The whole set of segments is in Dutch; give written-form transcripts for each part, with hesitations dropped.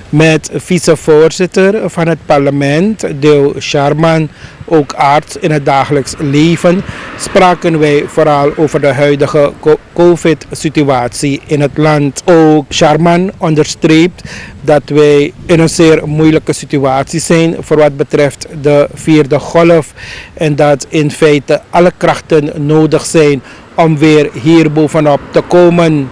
Met vicevoorzitter van het parlement, Deo Sharman, ook arts in het dagelijks leven, spraken wij vooral over de huidige COVID-situatie in het land. Ook Sharman onderstreept dat wij in een zeer moeilijke situatie zijn voor wat betreft de vierde golf en dat in feite alle krachten nodig zijn om weer hier bovenop te komen.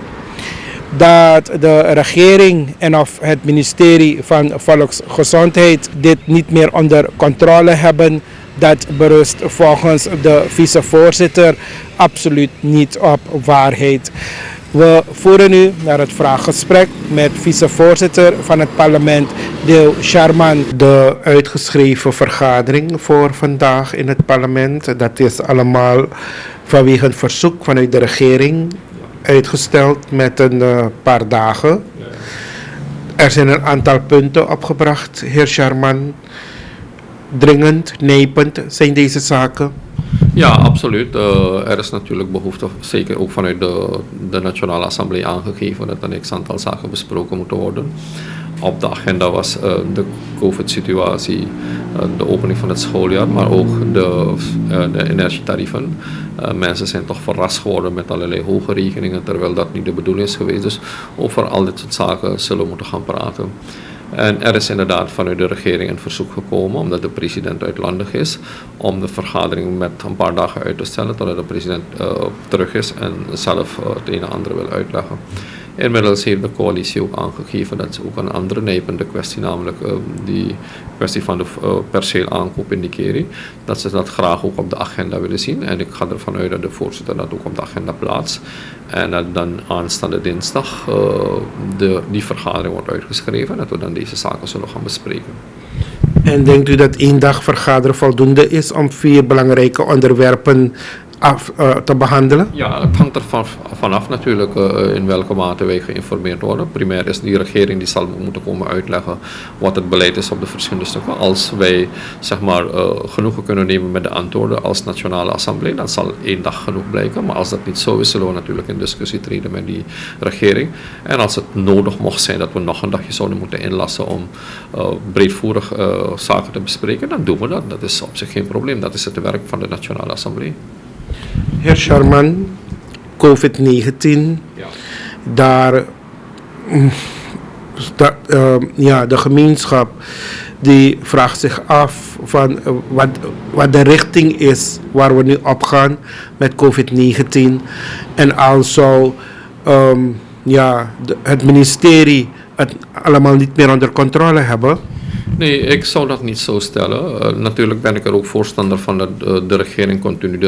Dat de regering en of het ministerie van Volksgezondheid dit niet meer onder controle hebben, dat berust volgens de vicevoorzitter absoluut niet op waarheid. We voeren nu naar het vraaggesprek met vicevoorzitter van het parlement, Deo Sharman. De uitgeschreven vergadering voor vandaag in het parlement, dat is allemaal vanwege een verzoek vanuit de regering uitgesteld met een paar dagen. Er zijn een aantal punten opgebracht, heer Sharman. Dringend, nijpend zijn deze zaken. Ja, absoluut. Er is natuurlijk behoefte, zeker ook vanuit de Nationale Assemblée aangegeven, dat een x-aantal zaken besproken moeten worden. Op de agenda was de COVID-situatie, de opening van het schooljaar, maar ook de energietarieven. Mensen zijn toch verrast geworden met allerlei hoge rekeningen, terwijl dat niet de bedoeling is geweest. Dus over al dit soort zaken zullen we moeten gaan praten. En er is inderdaad vanuit de regering een verzoek gekomen, omdat de president uitlandig is, om de vergadering met een paar dagen uit te stellen totdat de president terug is en zelf het een en ander wil uitleggen. Inmiddels heeft de coalitie ook aangegeven dat ze ook een andere nijpende kwestie, namelijk die kwestie van de perceelaankoop in Nikeri, dat ze dat graag ook op de agenda willen zien. En ik ga ervan uit dat de voorzitter dat ook op de agenda plaatst. En dat dan aanstaande dinsdag die vergadering wordt uitgeschreven en dat we dan deze zaken zullen gaan bespreken. En denkt u dat 1 dag vergaderen voldoende is om 4 belangrijke onderwerpen te behandelen? Ja, het hangt er vanaf natuurlijk in welke mate wij geïnformeerd worden. Primair is die regering die zal moeten komen uitleggen wat het beleid is op de verschillende stukken. Als wij zeg maar genoegen kunnen nemen met de antwoorden als Nationale Assemblée, dan zal 1 dag genoeg blijken. Maar als dat niet zo is, zullen we natuurlijk in discussie treden met die regering. En als het nodig mocht zijn dat we nog een dagje zouden moeten inlassen om breedvoerig zaken te bespreken, dan doen we dat. Dat is op zich geen probleem. Dat is het werk van de Nationale Assemblée. Heer Sharman, COVID-19, ja, de gemeenschap die vraagt zich af van wat de richting is waar we nu op gaan met COVID-19 en also het ministerie het allemaal niet meer onder controle hebben. Nee, ik zou dat niet zo stellen. Natuurlijk ben ik er ook voorstander van dat de regering continu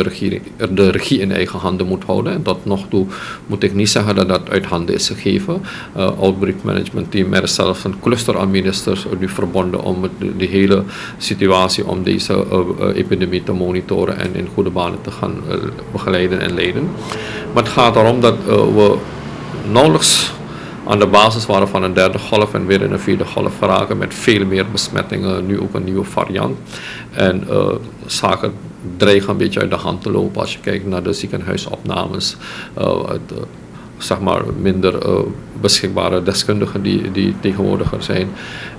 de regie in eigen handen moet houden. En tot nog toe moet ik niet zeggen dat dat uit handen is gegeven. Outbreak Management Team, er is zelfs een cluster aan ministers nu verbonden om de hele situatie, om deze epidemie te monitoren en in goede banen te gaan begeleiden en leiden. Maar het gaat erom dat we nauwelijks aan de basis waren van een 3e golf en weer in een 4e golf geraken met veel meer besmettingen, nu ook een nieuwe variant. En zaken dreigen een beetje uit de hand te lopen als je kijkt naar de ziekenhuisopnames, zeg maar minder beschikbare deskundigen die tegenwoordiger zijn.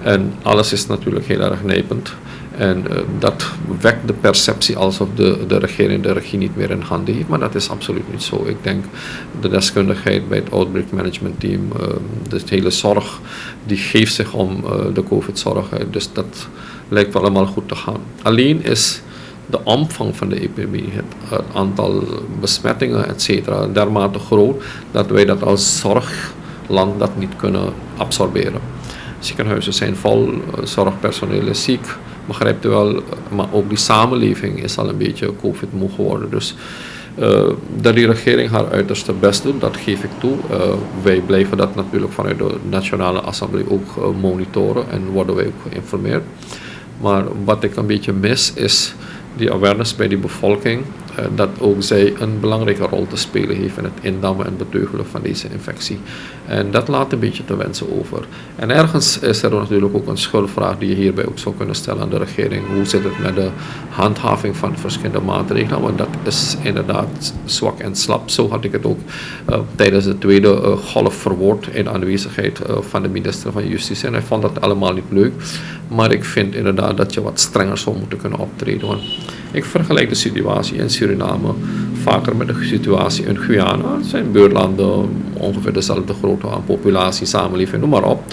En alles is natuurlijk heel erg nijpend. En dat wekt de perceptie alsof de regering de regie niet meer in handen heeft, maar dat is absoluut niet zo. Ik denk de deskundigheid bij het Outbreak Management Team, de hele zorg, die geeft zich om de COVID-zorg. Dus dat lijkt wel allemaal goed te gaan. Alleen is de omvang van de epidemie, het aantal besmettingen, etc. dermate groot dat wij dat als zorgland dat niet kunnen absorberen. Ziekenhuizen zijn vol, zorgpersoneel is ziek, begrijpt u wel, maar ook die samenleving is al een beetje COVID-moe geworden. Dus dat die regering haar uiterste best doet, dat geef ik toe. Wij blijven dat natuurlijk vanuit de Nationale Assemblée ook monitoren en worden wij ook geïnformeerd. Maar wat ik een beetje mis is die awareness bij die bevolking. dat ook zij een belangrijke rol te spelen heeft in het indammen en beteugelen van deze infectie. En dat laat een beetje te wensen over. En ergens is er natuurlijk ook een schuldvraag die je hierbij ook zou kunnen stellen aan de regering. Hoe zit het met de handhaving van verschillende maatregelen? Want dat is inderdaad zwak en slap. Zo had ik het ook tijdens de tweede golf verwoord in aanwezigheid van de minister van Justitie. En hij vond dat allemaal niet leuk. Maar ik vind inderdaad dat je wat strenger zou moeten kunnen optreden. Want ik vergelijk de situatie in Suriname vaker met de situatie in Guyana. Het zijn buurlanden, ongeveer dezelfde grootte aan populatie, samenleving, noem maar op.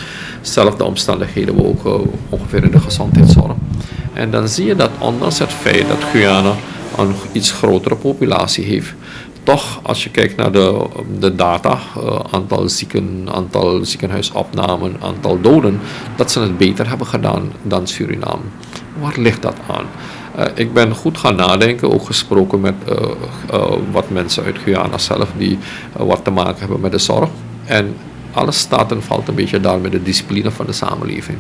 Zelfde omstandigheden ook ongeveer in de gezondheidszorg. En dan zie je dat ondanks het feit dat Guyana een iets grotere populatie heeft, toch, als je kijkt naar de data, aantal zieken, aantal ziekenhuisopnamen, aantal doden, dat ze het beter hebben gedaan dan Suriname. Waar ligt dat aan? Ik ben goed gaan nadenken, ook gesproken met wat mensen uit Guyana zelf die wat te maken hebben met de zorg. En alles staat en valt een beetje daar met de discipline van de samenleving.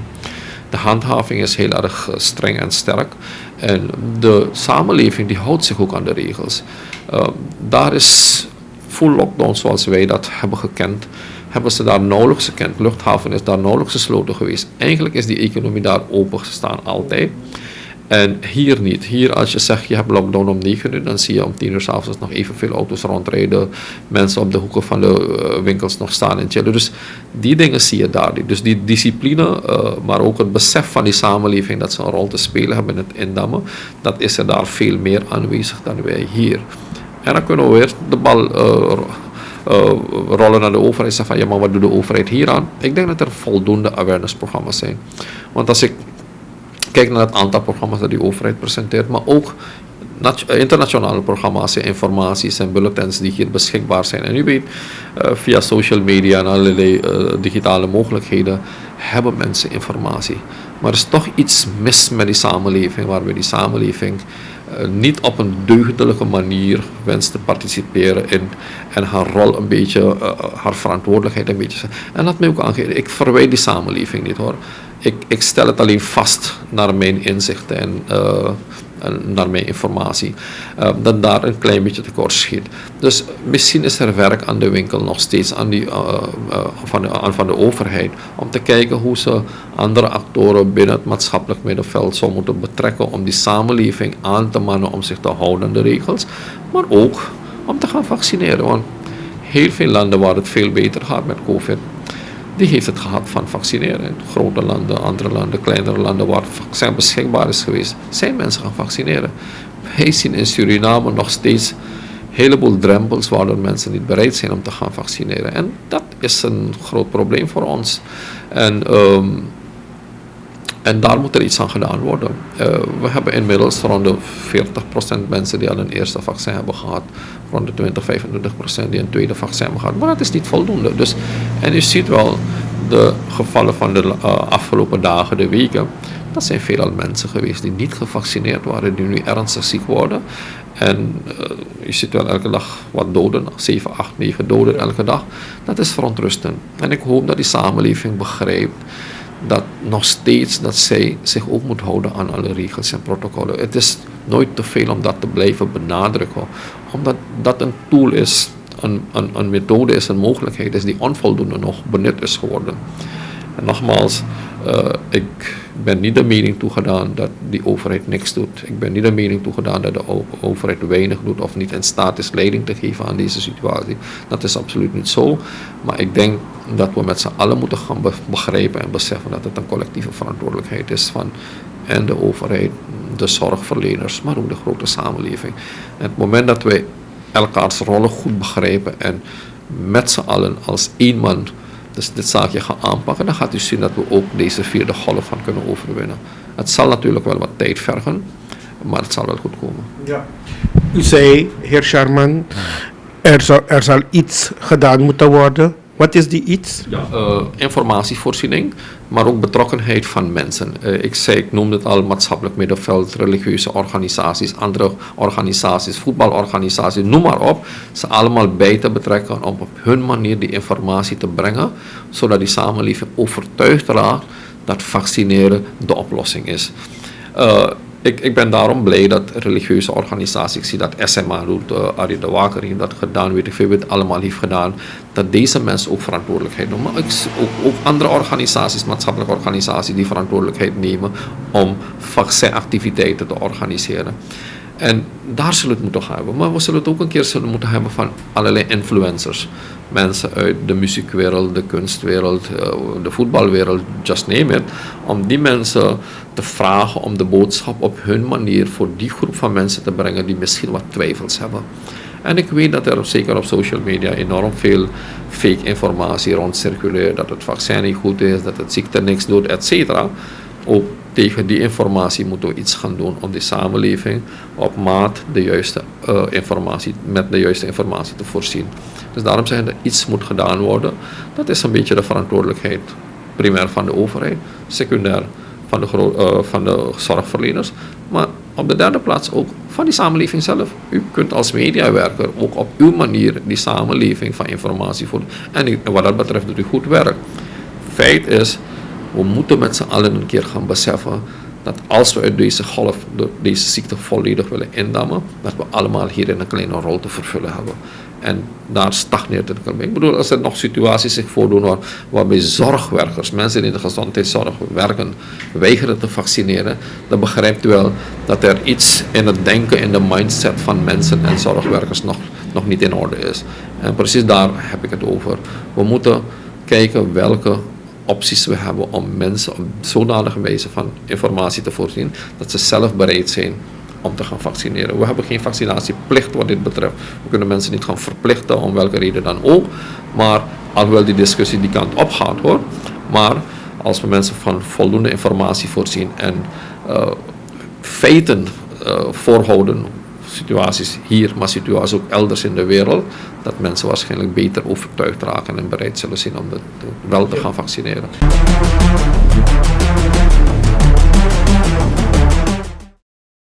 De handhaving is heel erg streng en sterk. En de samenleving die houdt zich ook aan de regels. Daar is full lockdown zoals wij dat hebben gekend, hebben ze daar nauwelijks gekend. Luchthaven is daar nauwelijks gesloten geweest. Eigenlijk is die economie daar open gestaan altijd. En hier niet. Hier als je zegt je hebt lockdown om 9 uur, dan zie je om 10 uur 's avonds nog evenveel auto's rondrijden. Mensen op de hoeken van de winkels nog staan en chillen. Dus die dingen zie je daar niet. Dus die discipline, maar ook het besef van die samenleving dat ze een rol te spelen hebben in het indammen, dat is er daar veel meer aanwezig dan wij hier. En dan kunnen we weer de bal rollen naar de overheid en zeggen van ja, maar wat doet de overheid hier aan? Ik denk dat er voldoende awareness-programma's zijn. Want als ik kijk naar het aantal programma's dat die overheid presenteert, maar ook internationale programma's, informaties en bulletins die hier beschikbaar zijn. En u weet, via social media en allerlei digitale mogelijkheden hebben mensen informatie. Maar er is toch iets mis met die samenleving, waarbij die samenleving niet op een deugdelijke manier wenst te participeren in en haar rol een beetje, haar verantwoordelijkheid een beetje. En laat mij ook aangeven, ik verwijt die samenleving niet hoor. Ik stel het alleen vast naar mijn inzichten en naar mijn informatie, dat daar een klein beetje tekort schiet. Dus misschien is er werk aan de winkel nog steeds aan van de overheid om te kijken hoe ze andere actoren binnen het maatschappelijk middenveld zou moeten betrekken om die samenleving aan te mannen om zich te houden aan de regels, maar ook om te gaan vaccineren. Want heel veel landen waar het veel beter gaat met COVID, die heeft het gehad van vaccineren. Grote landen, andere landen, kleinere landen waar het vaccin beschikbaar is geweest, zijn mensen gaan vaccineren. Wij zien in Suriname nog steeds een heleboel drempels waardoor mensen niet bereid zijn om te gaan vaccineren. En dat is een groot probleem voor ons. En daar moet er iets aan gedaan worden. We hebben inmiddels rond de 40% mensen die al een eerste vaccin hebben gehad. Rond de 20-25% die een tweede vaccin hebben gehad. Maar dat is niet voldoende. Dus, en u ziet wel de gevallen van de afgelopen dagen, de weken. Dat zijn veelal mensen geweest die niet gevaccineerd waren, die nu ernstig ziek worden. En je ziet wel elke dag wat doden, 7, 8, 9 doden elke dag. Dat is verontrustend. En ik hoop dat die samenleving begrijpt dat nog steeds dat zij zich ook moet houden aan alle regels en protocollen. Het is nooit te veel om dat te blijven benadrukken, omdat dat een tool is, een methode is, een mogelijkheid is die onvoldoende nog benut is geworden. En nogmaals, ik ben niet de mening toegedaan dat die overheid niks doet. Ik ben niet de mening toegedaan dat de overheid weinig doet of niet in staat is leiding te geven aan deze situatie. Dat is absoluut niet zo. Maar ik denk dat we met z'n allen moeten gaan begrijpen en beseffen dat het een collectieve verantwoordelijkheid is van en de overheid, de zorgverleners, maar ook de grote samenleving. En het moment dat wij elkaars rollen goed begrijpen en met z'n allen als één man dus dit zaakje gaan aanpakken, dan gaat u zien dat we ook deze vierde golf van kunnen overwinnen. Het zal natuurlijk wel wat tijd vergen, maar het zal wel goed komen. Ja. U zei, heer Sharman, er zal iets gedaan moeten worden. Wat is die iets? Ja, informatievoorziening, maar ook betrokkenheid van mensen. Ik noemde het al, maatschappelijk middenveld, religieuze organisaties, andere organisaties, voetbalorganisaties, noem maar op. Ze allemaal bij te betrekken om op hun manier die informatie te brengen, zodat die samenleving overtuigd raakt dat vaccineren de oplossing is. Ik ben daarom blij dat religieuze organisaties, ik zie dat SMA doet, Arie de Waker heeft dat gedaan, weet ik veel wat allemaal heeft gedaan, dat deze mensen ook verantwoordelijkheid doen. Maar ook andere organisaties, maatschappelijke organisaties, die verantwoordelijkheid nemen om vaccinactiviteiten te organiseren. En daar zullen we het moeten hebben. Maar we zullen het ook een keer moeten hebben van allerlei influencers. Mensen uit de muziekwereld, de kunstwereld, de voetbalwereld, just name it. Om die mensen te vragen om de boodschap op hun manier voor die groep van mensen te brengen die misschien wat twijfels hebben. En ik weet dat er zeker op social media enorm veel fake informatie rond circuleert. Dat het vaccin niet goed is, dat het ziekte niks doet, etc. Ook tegen die informatie moeten we iets gaan doen om de samenleving op maat de juiste informatie, met de juiste informatie te voorzien. Dus daarom zeggen dat iets moet gedaan worden. Dat is een beetje de verantwoordelijkheid, primair van de overheid, secundair van de zorgverleners, maar op de derde plaats ook van die samenleving zelf. U kunt als mediawerker ook op uw manier die samenleving van informatie voeden. En wat dat betreft doet u goed werk. Feit is, we moeten met z'n allen een keer gaan beseffen dat als we uit deze golf, deze ziekte volledig willen indammen, dat we allemaal hierin een kleine rol te vervullen hebben. En daar stagneert het een beetje. Ik bedoel, als er nog situaties zich voordoen waarbij zorgwerkers, mensen die in de gezondheidszorg werken, weigeren te vaccineren, dan begrijpt u wel dat er iets in het denken, in de mindset van mensen en zorgwerkers nog niet in orde is. En precies daar heb ik het over. We moeten kijken welke opties we hebben om mensen op zodanige wijze van informatie te voorzien dat ze zelf bereid zijn om te gaan vaccineren. We hebben geen vaccinatieplicht wat dit betreft. We kunnen mensen niet gaan verplichten om welke reden dan ook. Maar alhoewel die discussie die kant op gaat hoor. Maar als we mensen van voldoende informatie voorzien en feiten voorhouden, situaties hier, maar situaties ook elders in de wereld, dat mensen waarschijnlijk beter overtuigd raken en bereid zullen zijn om wel te gaan vaccineren.